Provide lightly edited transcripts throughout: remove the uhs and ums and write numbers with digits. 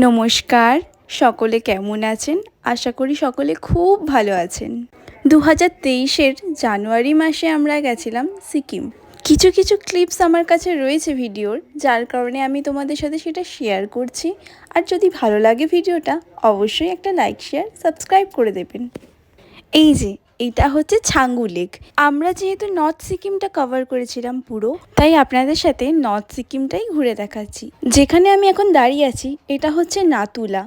নমস্কার, সকলে কেমন আছেন? আশা করি সকলে খুব ভালো আছেন। 2023-এর জানুয়ারি মাসে আমরা গেছিলাম সিকিম। কিছু কিছু ক্লিপস আমার কাছে রয়েছে ভিডিওর, যার কারণে আমি তোমাদের সাথে সেটা শেয়ার করছি। আর যদি ভালো লাগে ভিডিওটা, অবশ্যই একটা লাইক, শেয়ার, সাবস্ক্রাইব করে দেবেন। এই যে এটা হচ্ছে ছাঙ্গু লেক। আমরা যেহেতু নর্থ সিকিমটা কভার করেছিলাম পুরো, তাই আপনাদের সাথে নর্থ সিকিমটাই ঘুরে দেখাচ্ছি। যেখানে আমি এখন দাঁড়িয়ে আছি এটা হচ্ছে নাতুলা।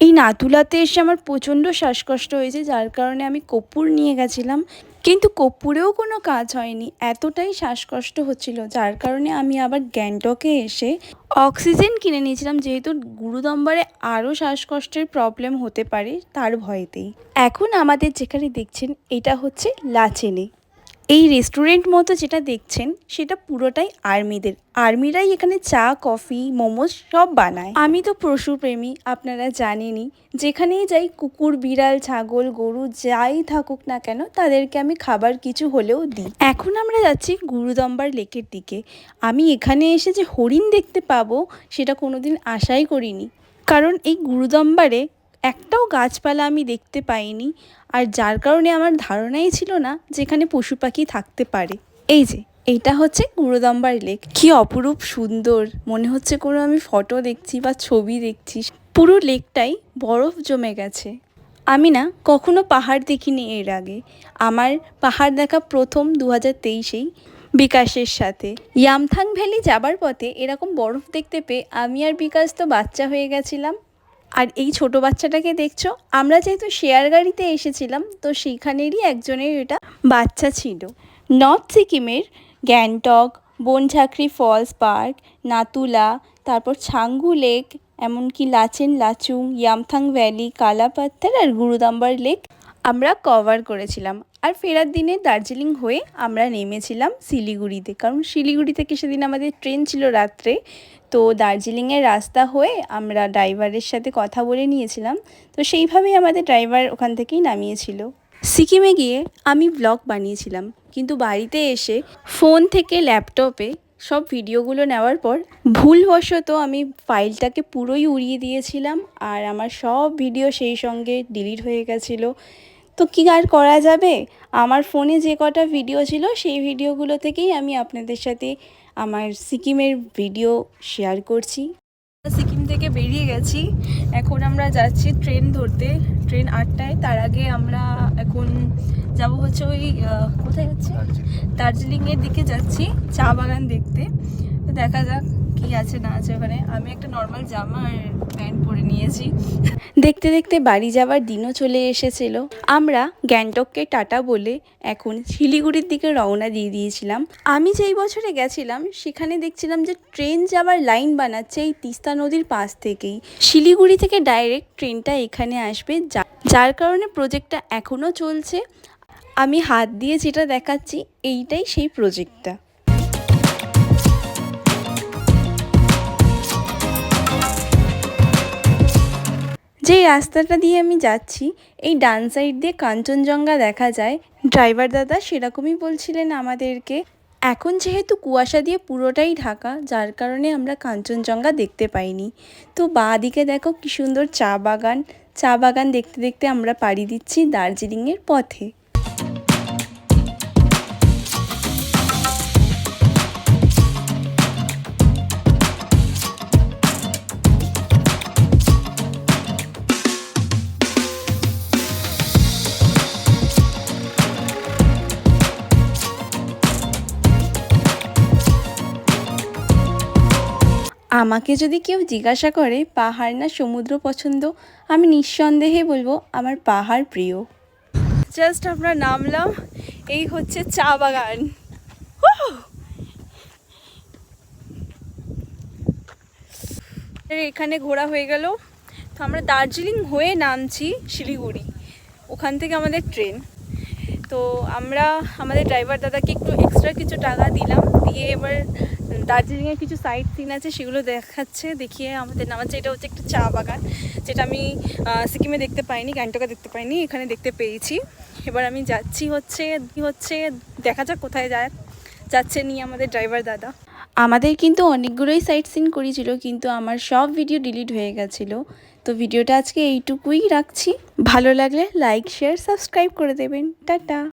এই নাতুলাতে এসে আমার প্রচণ্ড শ্বাসকষ্ট হয়েছে, যার কারণে আমি কর্পূর নিয়ে গেছিলাম, কিন্তু কর্পূরেও কোনো কাজ হয়নি। এতটাই শ্বাসকষ্ট হচ্ছিল, যার কারণে আমি আবার গ্যাংটকে এসে অক্সিজেন কিনে নিয়েছিলাম, যেহেতু গুরুদম্বারে আরও শ্বাসকষ্টের প্রবলেম হতে পারে তার ভয়েতেই। এখন আমাদের যেখানে দেখছেন এটা হচ্ছে লাচেনে। এই রেস্টুরেন্ট মতো যেটা দেখছেন সেটা পুরোটাই আর্মিদের। আর্মিরাই এখানে চা, কফি, মোমোস সব বানায়। আমি তো পশুপ্রেমী, আপনারা জানেনই। যেখানেই যাই কুকুর, বিড়াল, ছাগল, গরু যাই থাকুক না কেন, তাদেরকে আমি খাবার কিছু হলেও দিই। এখন আমরা যাচ্ছি গুরুদম্বার লেকের দিকে। আমি এখানে এসে যে হরিণ দেখতে পাবো সেটা কোনোদিন আশাই করিনি, কারণ এই গুরুদম্বারে একটাও গাছপালা আমি দেখতে পাইনি, আর যার কারণে আমার ধারণাই ছিল না যেখানে পশু পাখি থাকতে পারে। এই যে এইটা হচ্ছে গুরুদম্বার লেক। কি অপরূপ সুন্দর, মনে হচ্ছে কোনো আমি ফটো দেখছি বা ছবি দেখছি। পুরো লেকটাই বরফ জমে গেছে। আমি না কখনো পাহাড় দেখিনি এর আগে। আমার পাহাড় দেখা প্রথম 2023-এই বিকাশের সাথে। ইয়ামথাং ভ্যালি যাবার পথে এরকম বরফ দেখতে পেয়ে আমি আর বিকাশ তো বাচ্চা হয়ে গেছিলাম। আর এই ছোট বাচ্চাটাকে দেখছো, আমরা যেহেতু শেয়ার গাড়িতে এসেছিলাম, তো সেইখানেরই একজনের এটা বাচ্চা ছিল। নর্থ সিকিমের গ্যাংটক, বনঝাঁকরি ফলস পার্ক, নাতুলা, তারপর ছাঙ্গু লেক, এমনকি লাচেন, লাচুং, ইয়ামথাং ভ্যালি, কালাপাত্থার আর গুরুদম্বার লেক আমরা কভার করেছিলাম। আর ফেরার দিনে দার্জিলিং হয়ে আমরা নেমেছিলাম শিলিগুড়িতে, কারণ শিলিগুড়ি থেকে সেদিন আমাদের ট্রেন ছিল রাত্রে। তো দার্জিলিংয়ের রাস্তা হয়ে আমরা ড্রাইভারের সাথে কথা বলে নিয়েছিলাম, তো সেইভাবেই আমাদের ড্রাইভার ওখান থেকেই নামিয়েছিল। সিকিমে গিয়ে আমি ব্লগ বানিয়েছিলাম, কিন্তু বাড়িতে এসে ফোন থেকে ল্যাপটপে সব ভিডিওগুলো নেওয়ার পর ভুলবশত আমি ফাইলটাকে পুরোই উড়িয়ে দিয়েছিলাম, আর আমার সব ভিডিও সেই সঙ্গে ডিলিট হয়ে গেছিলো। তো কী আর করা যাবে, আমার ফোনে যে কটা ভিডিও ছিল সেই ভিডিওগুলো থেকেই আমি আপনাদের সাথে আমার সিকিমের ভিডিও শেয়ার করছি। সিকিম থেকে বেরিয়ে গেছি, এখন আমরা যাচ্ছি ট্রেন ধরতে। ট্রেন 8টায়, তার আগে আমরা এখন যাব হচ্ছে ওই কোথায় যাচ্ছি, দার্জিলিংয়ের দিকে যাচ্ছি চা বাগান দেখতে। তো দেখা যাক কি আছে না আছে ওখানে। আমি একটা নর্মাল জামা আর প্যান্ট পরে নিয়েছি। দেখতে দেখতে বাড়ি যাওয়ার দিনও চলে এসেছিল। আমরা গ্যাংটককে টাটা বলে এখন শিলিগুড়ির দিকে রওনা দিয়ে দিয়েছিলাম। আমি যেই বছরে গেছিলাম সেখানে দেখছিলাম যে ট্রেন যাওয়ার লাইন বানাচ্ছে এই তিস্তা নদীর পাশ থেকেই। শিলিগুড়ি থেকে ডাইরেক্ট ট্রেনটা এখানে আসবে, যার কারণে প্রজেক্টটা এখনও চলছে। আমি হাত দিয়ে যেটা দেখাচ্ছি এইটাই সেই প্রজেক্টটা। যেই রাস্তাটা দিয়ে আমি যাচ্ছি এই ডান সাইড দিয়ে কাঞ্চনজঙ্ঘা দেখা যায়। ড্রাইভার দাদা সেরকমই বলছিলেন আমাদেরকে। এখন যেহেতু কুয়াশা দিয়ে পুরোটাই ঢাকা, যার কারণে আমরা কাঞ্চনজঙ্ঘা দেখতে পাইনি। তো বাঁ দিকে দেখো কি সুন্দর চা বাগান। চা বাগান দেখতে দেখতে আমরা পাড়ি দিচ্ছি দার্জিলিংয়ের পথে। আমাকে যদি কেউ জিজ্ঞাসা করে পাহাড় না সমুদ্র পছন্দ, আমি নিঃসন্দেহে বলবো আমার পাহাড় প্রিয়। জাস্ট আমরা নামলাম, এই হচ্ছে চা বাগান। এখানে ঘোরা হয়ে গেল। তো আমরা দার্জিলিং হয়ে নামছি শিলিগুড়ি, ওখান থেকে আমাদের ট্রেন। তো আমরা আমাদের ড্রাইভার দাদাকে একটু এক্সট্রা কিছু টাকা দিলাম, দিয়ে এবার দার্জিলিংয়ের কিছু সাইট সিন আছে সেগুলো দেখাচ্ছে, দেখিয়ে আমাদের নামাচ্ছে। এটা হচ্ছে একটা চা বাগান, যেটা আমি সিকিমে দেখতে পাইনি, গ্যাংটকে দেখতে পাইনি, এখানে দেখতে পেয়েছি। এবার আমি যাচ্ছি হচ্ছে দেখা যাক কোথায় যাচ্ছে নিয়ে আমাদের ড্রাইভার দাদা। আমাদের কিন্তু অনেকগুলোই সাইট সিন করেছিল, কিন্তু আমার সব ভিডিও ডিলিট হয়ে গেছিলো। তো ভিডিওটা আজকে এইটুকুই রাখছি। ভালো লাগলে লাইক শেয়ার সাবস্ক্রাইব করে দেবেন। টাটা।